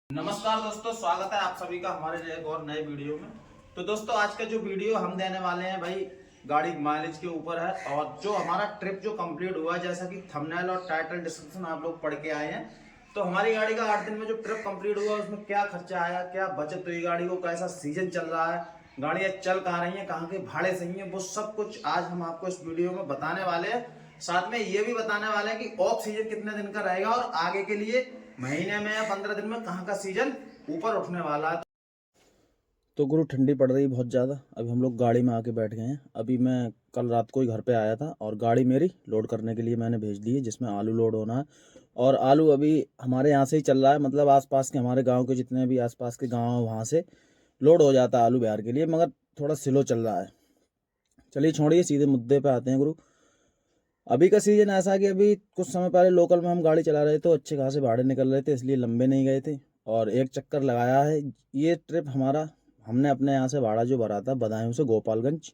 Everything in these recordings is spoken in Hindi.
नमस्कार दोस्तों, स्वागत है आप सभी का हमारे एक और नए वीडियो में। तो दोस्तों, आज का जो वीडियो हम देने वाले हैं भाई गाड़ी माइलेज के ऊपर है। और जो हमारा ट्रिप जो कंप्लीट हुआ है, जैसा कि थंबनेल और टाइटल डिस्क्रिप्शन आप लोग पढ़ के आए हैं, तो हमारी गाड़ी का 8 दिन में जो ट्रिप कंप्लीट हुआ उसमें क्या खर्चा आया, क्या बचत हुई गाड़ी को, कैसा सीजन चल रहा है, गाड़ियाँ चल कहाँ रही हैं, कहाँ के भाड़े सही हैं, वो सब कुछ आज हम आपको इस वीडियो में बताने वाले हैं। साथ में ये भी बताने वाले हैं कि ऑफ सीजन कितने दिन का रहेगा और आगे के लिए महीने में या 15 दिन में कहाँ का सीजन ऊपर उठने वाला है। तो गुरु ठंडी पड़ रही बहुत ज़्यादा। अभी हम लोग गाड़ी में आके बैठ गए हैं। अभी मैं कल रात को ही घर पे आया था और गाड़ी मेरी लोड करने के लिए मैंने भेज दी है, जिसमें आलू लोड होना है। और आलू अभी हमारे यहाँ से ही चल रहा है, मतलब आसपास के हमारे गांव के जितने भी आसपास के गांव हैं वहाँ से लोड हो जाता है आलू बिहार के लिए, मगर थोड़ा स्लो चल रहा है। चलिए छोड़िए, सीधे मुद्दे पे आते हैं गुरु। अभी का सीजन ऐसा है कि अभी कुछ समय पहले लोकल में हम गाड़ी चला रहे थे तो अच्छे खासे भाड़े निकल रहे थे, इसलिए लंबे नहीं गए थे और एक चक्कर लगाया है। ये ट्रिप हमारा, हमने अपने यहाँ से भाड़ा जो भरा था बदायूं से गोपालगंज।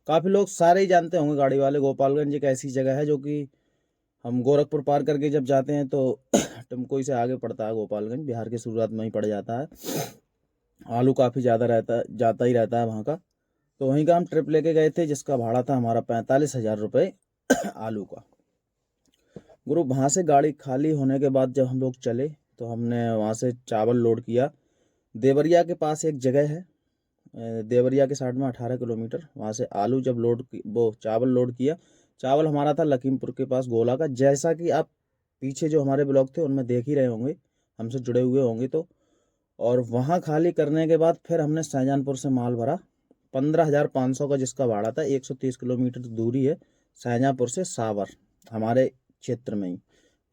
काफ़ी लोग सारे ही जानते होंगे गाड़ी वाले, गोपालगंज एक ऐसी जगह है जो कि हम गोरखपुर पार करके जब जाते हैं तो टमकोई से आगे पड़ता है गोपालगंज, बिहार की शुरुआत में ही पड़ जाता है। आलू काफ़ी ज़्यादा रहता जाता ही रहता है वहाँ का। तो वहीं का हम ट्रिप लेके गए थे, जिसका भाड़ा था हमारा 45,000 रुपये आलू का। गुरु वहाँ से गाड़ी खाली होने के बाद जब हम लोग चले तो हमने वहाँ से चावल लोड किया। देवरिया के पास एक जगह है, देवरिया के साइड में 18 किलोमीटर, वहाँ से आलू जब वो चावल लोड किया। चावल हमारा था लखीमपुर के पास गोला का, जैसा कि आप पीछे जो हमारे ब्लॉग थे उनमें देख ही रहे होंगे, हमसे जुड़े हुए होंगे तो। और वहाँ खाली करने के बाद फिर हमने शाहजहानपुर से माल भरा 15,500 का, जिसका भाड़ा था। 130 किलोमीटर दूरी है शाहजहांपुर से सावर, हमारे क्षेत्र में ही,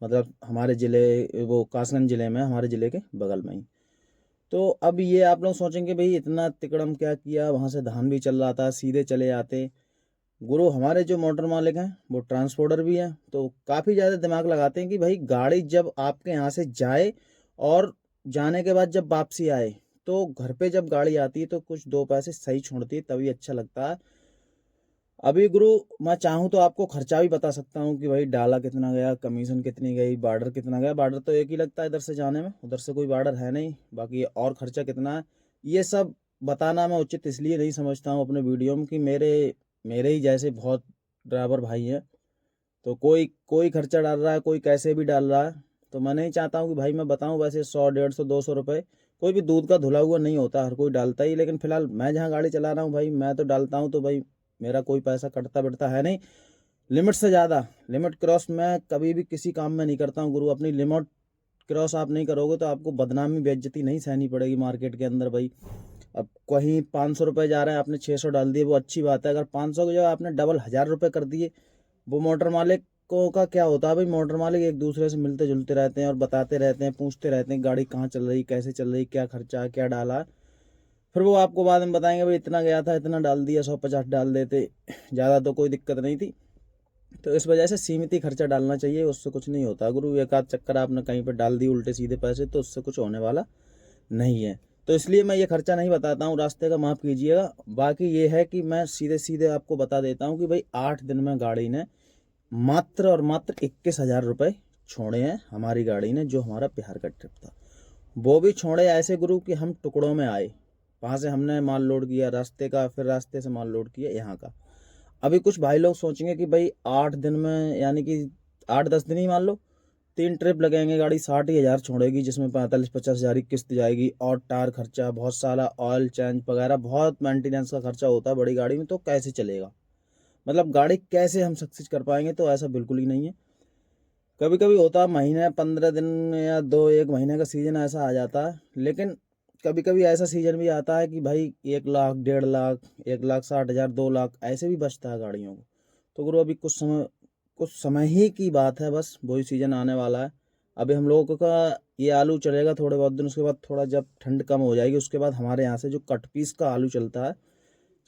मतलब हमारे ज़िले, वो कासगंज ज़िले में, हमारे ज़िले के बगल में ही। तो अब ये आप लोग सोचेंगे भाई इतना तिकड़म क्या किया, वहाँ से धान भी चल रहा था, सीधे चले आते। गुरु हमारे जो मोटर मालिक हैं वो ट्रांसपोर्टर भी हैं, तो काफ़ी ज़्यादा दिमाग लगाते हैं कि भाई गाड़ी जब आपके यहाँ से जाए और जाने के बाद जब वापसी आए, तो घर पे जब गाड़ी आती है तो कुछ दो पैसे सही छोड़ती है, तभी अच्छा लगता है। अभी गुरु मैं चाहूँ तो आपको खर्चा भी बता सकता हूँ कि भाई डाला कितना गया, कमीशन कितनी गई, बार्डर कितना गया। बार्डर तो एक ही लगता है इधर से जाने में, उधर से कोई बार्डर है नहीं। बाकी और खर्चा कितना है ये सब बताना मैं उचित इसलिए नहीं समझता हूँ अपने वीडियो में कि मेरे मेरे ही जैसे बहुत ड्राइवर भाई हैं, तो कोई कोई खर्चा डाल रहा है, कोई कैसे भी डाल रहा है। तो मैं नहीं चाहता हूँ कि भाई मैं बताऊँ वैसे 100, 150, 200 रुपये कोई भी दूध का धुला हुआ नहीं होता, हर कोई डालता ही। लेकिन फिलहाल मैं जहाँ गाड़ी चला रहा हूँ भाई, मैं तो डालता हूँ, तो भाई मेरा कोई पैसा कटता बिटता है नहीं। लिमिट से ज़्यादा, लिमिट क्रॉस मैं कभी भी किसी काम में नहीं करता हूँ गुरु। अपनी लिमिट क्रॉस आप नहीं करोगे तो आपको बदनामी बेइज्जती नहीं सहनी पड़ेगी मार्केट के अंदर भाई। अब कहीं 500 रुपये जा रहे हैं, आपने 600 डाल दिए, वो अच्छी बात है। अगर 500 की जगह आपने डबल 1,000 रुपये कर दिए, वो मोटर मालिकों का क्या होता है भाई, मोटर मालिक एक दूसरे से मिलते जुलते रहते हैं और बताते रहते हैं, पूछते रहते हैं गाड़ी कहाँ चल रही, कैसे चल रही, क्या खर्चा है, क्या डाला है। फिर वो आपको बाद में बताएंगे भाई इतना गया था, इतना डाल दिया, 150 डाल देते, ज़्यादा तो कोई दिक्कत नहीं थी। तो इस वजह से सीमित ही खर्चा डालना चाहिए, उससे कुछ नहीं होता गुरु। एक आध चक्कर आपने कहीं पर डाल दी उल्टे सीधे पैसे, तो उससे कुछ होने वाला नहीं है। तो इसलिए मैं ये खर्चा नहीं बताता हूँ, रास्ते का माफ़ कीजिएगा। बाकी ये है कि मैं सीधे सीधे आपको बता देता हूँ कि भाई 8 दिन में गाड़ी ने मात्र और मात्र 21,000 रुपये छोड़े हैं हमारी गाड़ी ने, जो हमारा बिहार का ट्रिप था। वो भी छोड़े ऐसे गुरु कि हम टुकड़ों में आए, वहाँ से हमने माल लोड किया रास्ते का, फिर रास्ते से माल लोड किया यहाँ का। अभी कुछ भाई लोग सोचेंगे कि भाई 8 दिन में, यानी कि 8-10 दिन ही मान लो, 3 ट्रिप लगेंगे, गाड़ी 60,000 छोड़ेगी, जिसमें 45-50,000 की किस्त जाएगी और टायर खर्चा, बहुत सारा ऑयल चेंज वगैरह, बहुत मेंटेनेंस का खर्चा होता है बड़ी गाड़ी में, तो कैसे चलेगा, मतलब गाड़ी कैसे हम सक्सेस कर पाएंगे। तो ऐसा बिल्कुल ही नहीं है। कभी कभी होता है महीने 15 दिन या 1 महीने का सीजन ऐसा आ जाता है, लेकिन कभी कभी ऐसा सीजन भी आता है कि भाई 1 लाख, 1.5 लाख, 1,60,000, 2 लाख ऐसे भी बचता है गाड़ियों को। तो गुरु अभी कुछ समय ही की बात है, बस वही सीजन आने वाला है। अभी हम लोगों का ये आलू चलेगा थोड़े बहुत दिन, उसके बाद थोड़ा जब ठंड कम हो जाएगी उसके बाद हमारे यहाँ से जो कट पीस का आलू चलता है,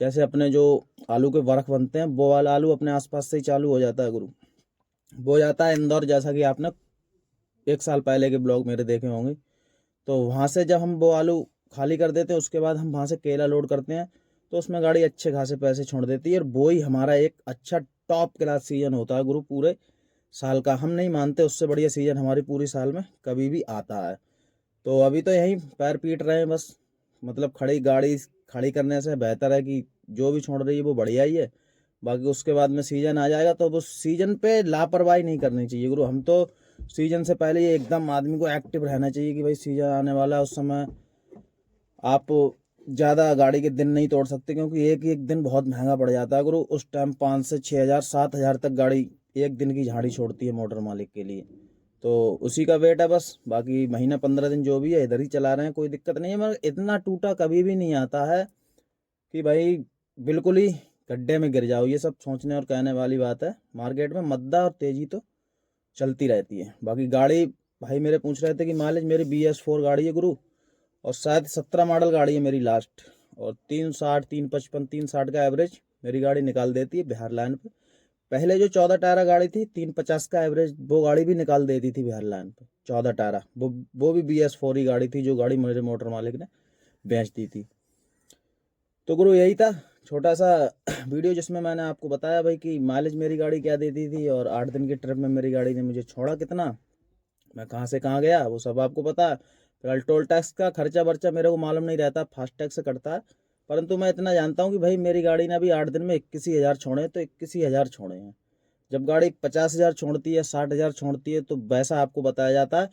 जैसे अपने जो आलू के वर्क बनते हैं, वो वाला आलू अपने आसपास से ही चालू हो जाता है गुरु। वो जाता है इंदौर, जैसा कि आपने 1 साल पहले के ब्लॉग मेरे देखे होंगे। तो वहाँ से जब हम वो आलू खाली कर देते हैं, उसके बाद हम वहाँ से केला लोड करते हैं, तो उसमें गाड़ी अच्छे खासे पैसे छोड़ देती है। और वो ही हमारा एक अच्छा टॉप क्लास सीजन होता है गुरु पूरे साल का। हम नहीं मानते उससे बढ़िया सीजन हमारी पूरी साल में कभी भी आता है। तो अभी तो यहीं पैर पीट रहे हैं बस। मतलब गाड़ी खड़ी करने से बेहतर है कि जो भी छोड़ रही है वो बढ़िया ही है। बाकी उसके बाद में सीजन आ जाएगा तो उस सीजन पे लापरवाही नहीं करनी चाहिए गुरु। हम तो सीजन से पहले ही एकदम आदमी को एक्टिव रहना चाहिए कि भाई सीजन आने वाला है, उस समय आप ज़्यादा गाड़ी के दिन नहीं तोड़ सकते, क्योंकि एक एक दिन बहुत महंगा पड़ जाता है गुरु। उस टाइम 5 से 6 हज़ार 7 हज़ार तक गाड़ी एक दिन की झाड़ी छोड़ती है मोटर मालिक के लिए। तो उसी का वेट है बस। बाकी महीना 15 दिन जो भी है इधर ही चला रहे हैं, कोई दिक्कत नहीं है। मगर इतना टूटा कभी भी नहीं आता है कि भाई बिल्कुल ही गड्ढे में गिर जाओ। ये सब सोचने और कहने वाली बात है। मार्केट में मद्दा और तेजी तो चलती रहती है। बाकी गाड़ी भाई मेरे पूछ रहे थे कि माइलेज, मेरी BS4 गाड़ी है गुरु, और शायद 17 मॉडल गाड़ी है मेरी लास्ट, और 360 355 360 का एवरेज मेरी गाड़ी निकाल देती है बिहार लाइन पे। पहले जो 14 टायरा गाड़ी थी 350 का एवरेज, वो गाड़ी भी निकाल देती थी बिहार लाइन पे 14 टायरा। वो भी BS4 ही गाड़ी थी, जो गाड़ी मेरे मोटर मालिक ने बेच दी थी। तो गुरु यही था छोटा सा वीडियो, जिसमें मैंने आपको बताया भाई कि माइलेज मेरी गाड़ी क्या देती थी, और 8 दिन की ट्रिप में मेरी गाड़ी ने मुझे छोड़ा कितना, मैं कहाँ से कहाँ गया, वो सब आपको पता है। फिलहाल टोल टैक्स का खर्चा वर्चा मेरे को मालूम नहीं रहता, फास्ट टैग से कटता है। परंतु मैं इतना जानता हूँ कि भाई मेरी गाड़ी ने अभी 8 दिन में 21,000 छोड़े हैं, तो 21,000 छोड़े हैं। जब गाड़ी 50,000 छोड़ती है, 60,000 छोड़ती है, तो वैसा आपको बताया जाता है।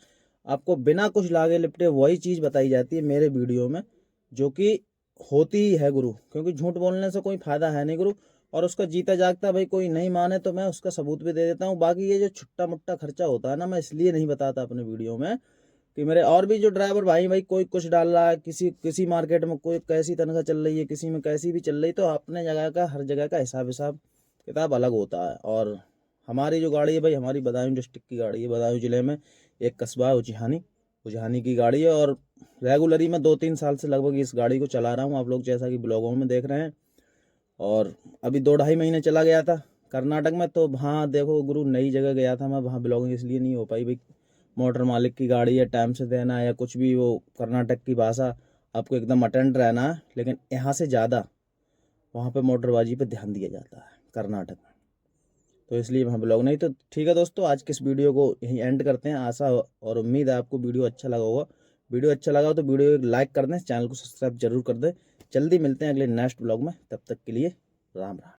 आपको बिना कुछ लागे लिपटे वही चीज़ बताई जाती है मेरे वीडियो में, जो कि होती ही है गुरु। क्योंकि झूठ बोलने से कोई फायदा है नहीं गुरु। और उसका जीता जागता भाई कोई नहीं माने तो मैं उसका सबूत भी दे देता हूँ। बाकी ये जो छुट्टा मुट्टा खर्चा होता है ना, मैं इसलिए नहीं बताता अपने वीडियो में कि मेरे और भी जो ड्राइवर भाई कोई कुछ डाल रहा है, किसी किसी मार्केट में कोई कैसी तनख्वाह चल रही है, किसी में कैसी भी चल रही, तो अपने जगह का हर जगह का हिसाब किताब अलग होता है। और हमारी जो गाड़ी है भाई, हमारी बदायूं डिस्ट्रिक्ट की गाड़ी है। बदायूं जिले में एक कस्बा है उजिहानी, उजिहानी की गाड़ी है। और रेगुलरी में 2-3 साल से लगभग इस गाड़ी को चला रहा हूँ, आप लोग जैसा कि ब्लॉगों में देख रहे हैं। और अभी 2-2.5 महीने चला गया था कर्नाटक में। तो वहाँ देखो गुरु, नई जगह गया था मैं, वहाँ ब्लॉगिंग इसलिए नहीं हो पाई भाई, मोटर मालिक की गाड़ी है, टाइम से देना है या कुछ भी, वो कर्नाटक की भाषा आपको एकदम अटेंड रहना है। लेकिन यहाँ से ज़्यादा वहाँ पे मोटरबाजी पे ध्यान दिया जाता है कर्नाटक में, तो इसलिए वहाँ ब्लॉग नहीं। तो ठीक है दोस्तों, आज के इस वीडियो को यहीं एंड करते हैं। आशा और उम्मीद है आपको वीडियो अच्छा लगा होगा। वीडियो अच्छा लगा हो तो वीडियो को लाइक कर दें, चैनल को सब्सक्राइब जरूर कर दें। जल्दी मिलते हैं अगले नेक्स्ट ब्लॉग में, तब तक के लिए राम राम।